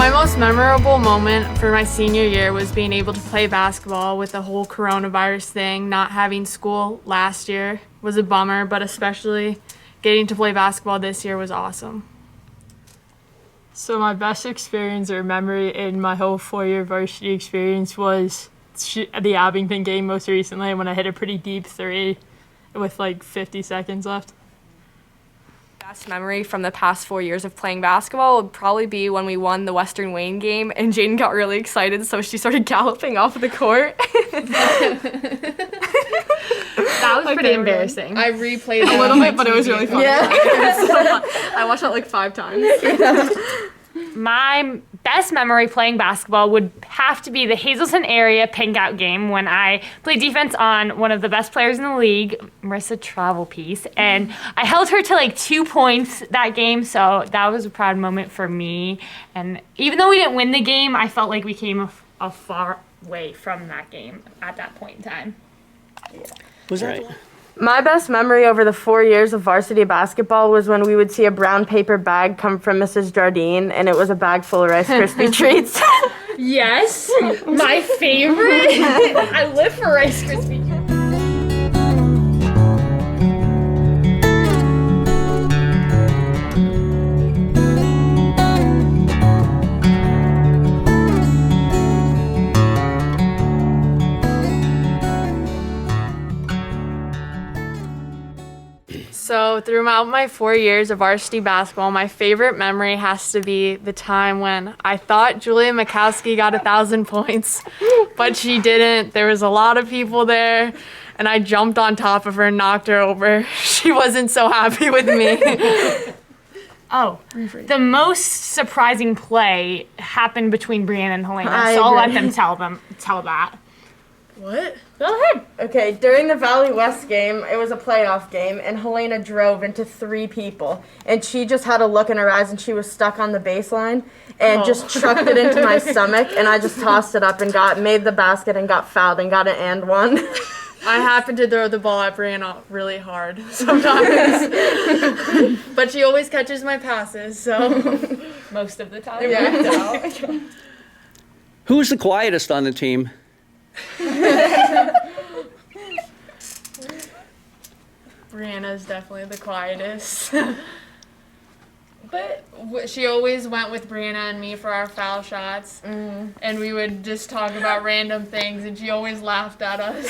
My most memorable moment for my senior year was being able to play basketball with the whole coronavirus thing. Not having school last year was a bummer, but especially getting to play basketball this year was awesome. So my best experience or memory in my whole 4-year varsity experience was the Abington game most recently when I hit a pretty deep three with like 50 seconds left. Best memory from the past 4 years of playing basketball would probably be when we won the Western Wayne game and Jaden got really excited, so she started galloping off the court. That was pretty embarrassing. I replayed that A little bit, but it was really fun. Yeah. I watched that like 5 times. My best memory playing basketball would have to be the Hazelton area pink out game when I played defense on one of the best players in the league, Marissa Travelpiece, and I held her to like 2 points that game, so that was a proud moment for me. And even though we didn't win the game, I felt like we came a far way from that game at that point in time. Was that My best memory over the 4 years of varsity basketball was when we would see a brown paper bag come from Mrs. Jardine, and it was a bag full of Rice Krispie treats. Yes, my favorite. I live for Rice Krispies. So throughout my 4 years of varsity basketball, my favorite memory has to be the time when I thought Julia Mikowski got 1,000 points, but she didn't. There was a lot of people there, and I jumped on top of her and knocked her over. She wasn't so happy with me. Oh, the most surprising play happened between Brianna and Helena, I so I'll let agree. them tell that. What? Go ahead. Okay, during the Valley West game, it was a playoff game, and Helena drove into 3 people, and she just had a look in her eyes, and she was stuck on the baseline, and just trucked it into my stomach, and I just tossed it up and made the basket and got fouled and got an and one. I happen to throw the ball at Brianna really hard sometimes, but she always catches my passes, so. Most of the time. Yeah. Who was the quietest on the team? Brianna's definitely the quietest. But she always went with Brianna and me for our foul shots. And we would just talk about random things, and she always laughed at us.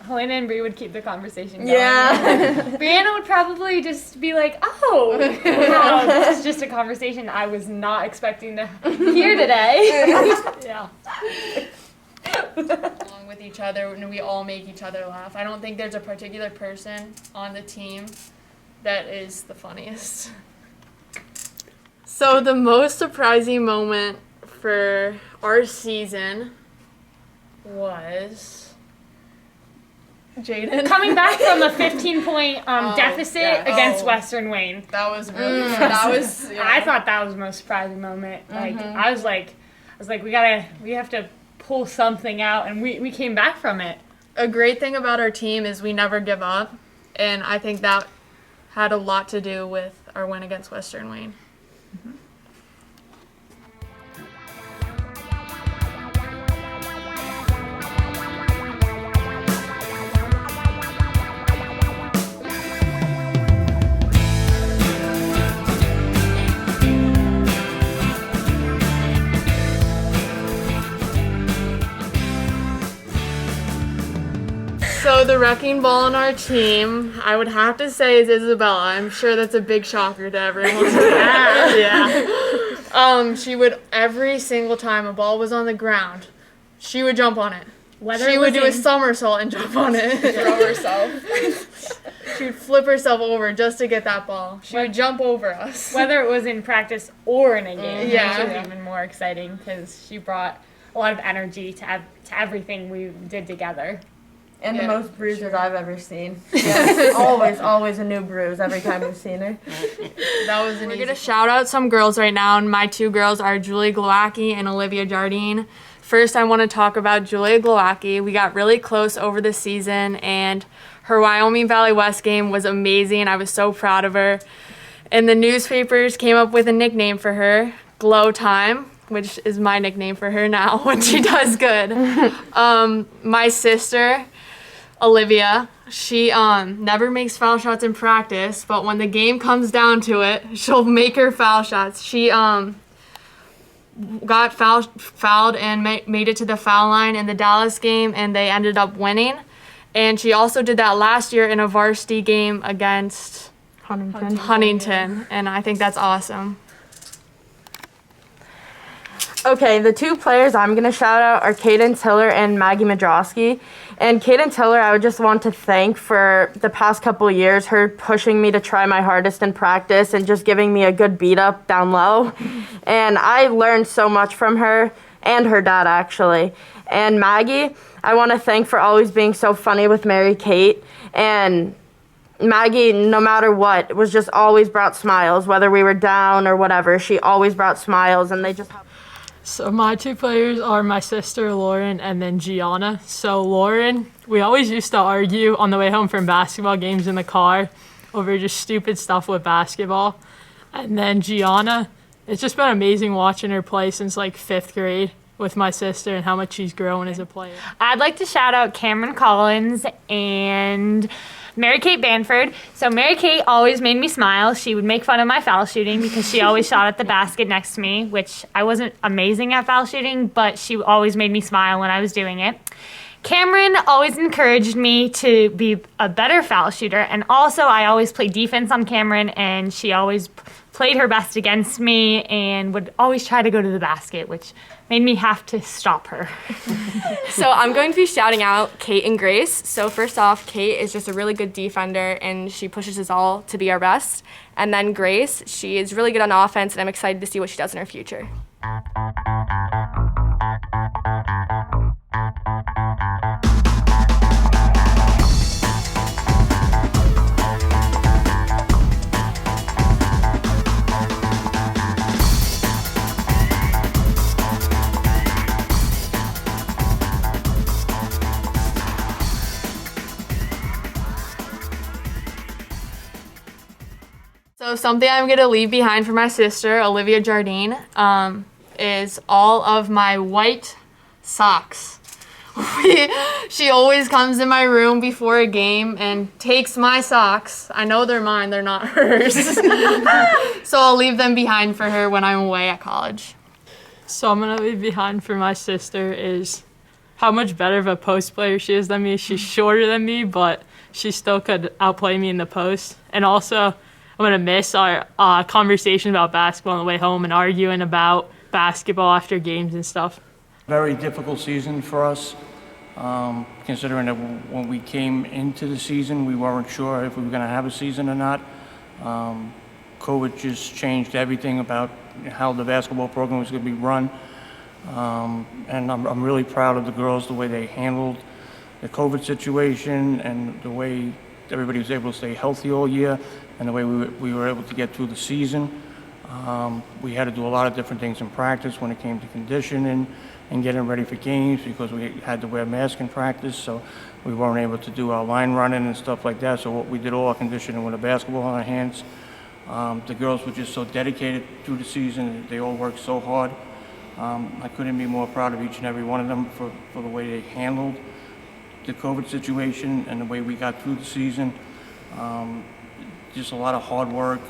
Helena and Brie would keep the conversation going. Yeah. Brianna would probably just be like, oh, this is just a conversation I was not expecting to hear today. Yeah. Along with each other, and we all make each other laugh. I don't think there's a particular person on the team that is the funniest. So the most surprising moment for our season was Jaden Coming back from a 15-point deficit yeah. against Oh. Western Wayne. That was really that was I thought that was the most surprising moment. Like I was like we have to pull something out, and we came back from it. a great thing about our team is we never give up, and I think that had a lot to do with our win against Western Wayne. So the wrecking ball on our team, I would have to say, is Isabella. I'm sure that's a big shocker to everyone. Yeah. She would, every single time a ball was on the ground, she would jump on it. She would do a somersault and jump on it. Throw herself. She would flip herself over just to get that ball. She would jump over us. Whether it was in practice or in a game, Yeah. it was even more exciting because she brought a lot of energy to everything we did together. And Yeah, the most bruises sure. I've ever seen. Yeah, always a new bruise every time we've seen her. That was We're gonna shout out some girls right now, and my two girls are Julie Glowacki and Olivia Jardine. First, I want to talk about Julia Glowacki. We got really close over the season, and her Wyoming Valley West game was amazing. I was so proud of her. And the newspapers came up with a nickname for her, Glow Time, which is my nickname for her now when she does good. My sister, Olivia, she never makes foul shots in practice, but when the game comes down to it, she'll make her foul shots. She got fouled and made it to the foul line in the Dallas game, and they ended up winning. And she also did that last year in a varsity game against Huntington, and I think that's awesome. Okay, the two players I'm going to shout out are Kaden Tiller and Maggie Madrowski. And Kaden Tiller, I would just want to thank for the past couple of years, her pushing me to try my hardest in practice and just giving me a good beat up down low. And I learned so much from her and her dad, actually. And Maggie, I want to thank for always being so funny with Mary Kate. And Maggie, no matter what, was just always brought smiles, whether we were down or whatever. She always brought smiles, and they just... So my two players are my sister Lauren and then Gianna. So Lauren, we always used to argue on the way home from basketball games in the car over just stupid stuff with basketball. And then Gianna, it's just been amazing watching her play since like 5th grade with my sister and how much she's grown as a player. I'd like to shout out Cameron Collins and Mary Kate Banford. So Mary Kate always made me smile. She would make fun of my foul shooting because she always shot at the basket next to me, which I wasn't amazing at foul shooting, but she always made me smile when I was doing it. Cameron always encouraged me to be a better foul shooter, and also I always played defense on Cameron, and she always played her best against me and would always try to go to the basket, which made me have to stop her. So I'm going to be shouting out Kate and Grace. So first off, Kate is just a really good defender, and she pushes us all to be our best. And then Grace, she is really good on offense, and I'm excited to see what she does in her future. So something I'm gonna leave behind for my sister, Olivia Jardine, is all of my white socks. She always comes in my room before a game and takes my socks. I know they're mine, they're not hers. So I'll leave them behind for her when I'm away at college. So I'm going to leave behind for my sister is how much better of a post player she is than me. She's shorter than me, but she still could outplay me in the post. And also, I'm going to miss our conversation about basketball on the way home and arguing about basketball after games and stuff. Very difficult season for us, considering that when we came into the season, we weren't sure if we were going to have a season or not. COVID just changed everything about how the basketball program was going to be run. And I'm really proud of the girls, the way they handled the COVID situation and the way everybody was able to stay healthy all year and the way we were able to get through the season. We had to do a lot of different things in practice when it came to conditioning and getting ready for games because we had to wear masks in practice, so we weren't able to do our line running and stuff like that. So we did all our conditioning with a basketball in our hands. The girls were just so dedicated through the season. They all worked so hard. I couldn't be more proud of each and every one of them for the way they handled the COVID situation and the way we got through the season. Just a lot of hard work.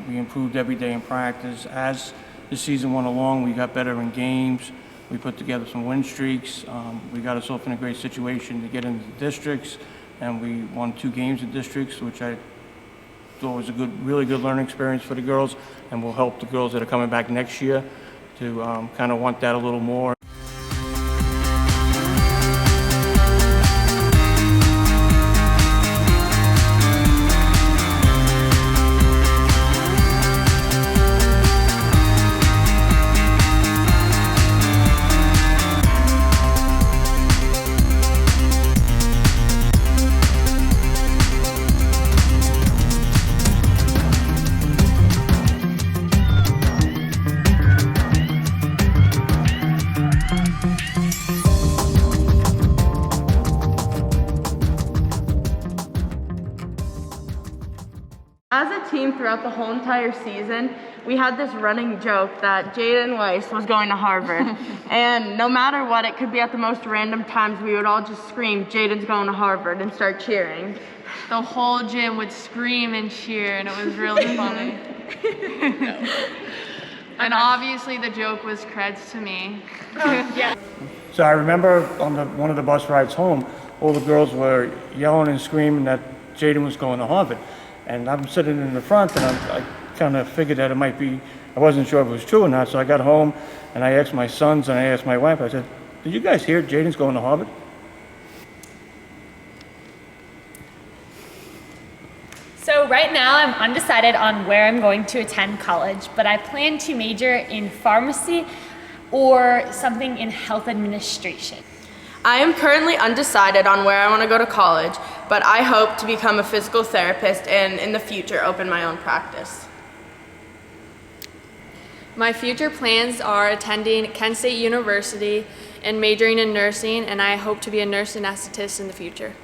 We improved every day in practice. As the season went along, we got better in games. We put together some win streaks. We got ourselves in a great situation to get into the districts, and we won 2 games in districts, which I thought was a really good learning experience for the girls, and will help the girls that are coming back next year to kind of want that a little more. a team throughout the whole entire season, we had this running joke that Jaden Weiss was going to Harvard. And no matter what, it could be at the most random times, we would all just scream, Jaden's going to Harvard, and start cheering. The whole gym would scream and cheer, and it was really funny. And obviously the joke was creds to me. So I remember on one of the bus rides home, all the girls were yelling and screaming that Jaden was going to Harvard. And I'm sitting in the front, and I kind of figured that it might be, I wasn't sure if it was true or not, so I got home and I asked my sons and I asked my wife, I said, did you guys hear Jaden's going to Harvard? So right now I'm undecided on where I'm going to attend college, but I plan to major in pharmacy or something in health administration. I am currently undecided on where I want to go to college, but I hope to become a physical therapist and in the future open my own practice. My future plans are attending Kent State University and majoring in nursing, and I hope to be a nurse anesthetist in the future.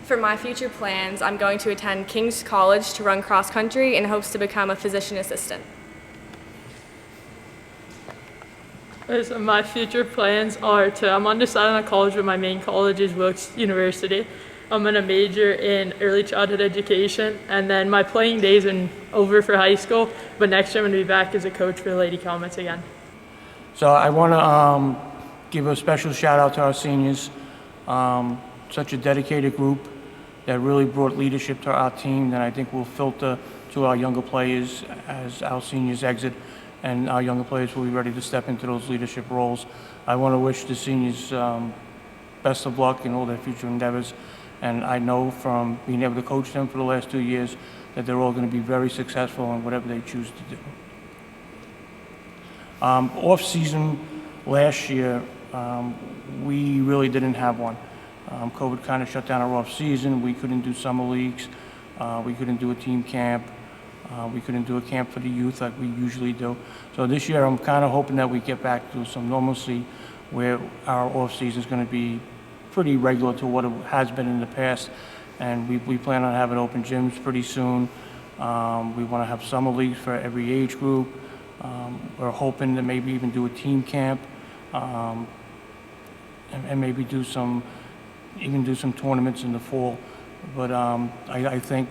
For my future plans, I'm going to attend King's College to run cross country in hopes to become a physician assistant. So my future plans are I'm undecided on college, but my main college is Wilkes University. I'm going to major in early childhood education, and then my playing days are over for high school, but next year I'm going to be back as a coach for the Lady Comets again. So I want to give a special shout out to our seniors. Such a dedicated group that really brought leadership to our team that I think will filter to our younger players as our seniors exit and our younger players will be ready to step into those leadership roles. I want to wish the seniors best of luck in all their future endeavors, and I know from being able to coach them for the last 2 years that they're all going to be very successful in whatever they choose to do. Off season last year, we really didn't have one. COVID kind of shut down our off season. We couldn't do summer leagues. We couldn't do a team camp. We couldn't do a camp for the youth like we usually do. So this year I'm kind of hoping that we get back to some normalcy where our off season is going to be pretty regular to what it has been in the past. And we plan on having open gyms pretty soon. We want to have summer leagues for every age group. We're hoping to maybe even do a team camp and maybe do some tournaments in the fall. But I think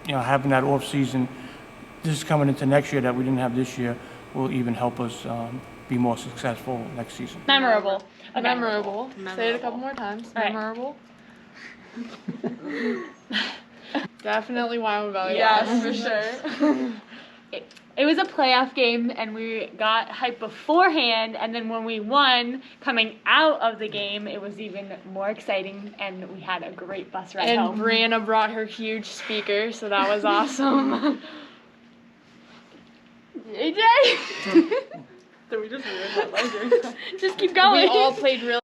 having that off season, this coming into next year that we didn't have this year, will even help us be more successful next season. Memorable. Okay. Memorable. Say it a couple more times. All right. Memorable. Definitely Wyoming Valley. Yes, for sure. It was a playoff game, and we got hyped beforehand, and then when we won, coming out of the game, it was even more exciting, and we had a great bus ride And home. Brianna brought her huge speaker, so that was awesome. AJ! Did we just ruin that legend? Just keep We going. all played really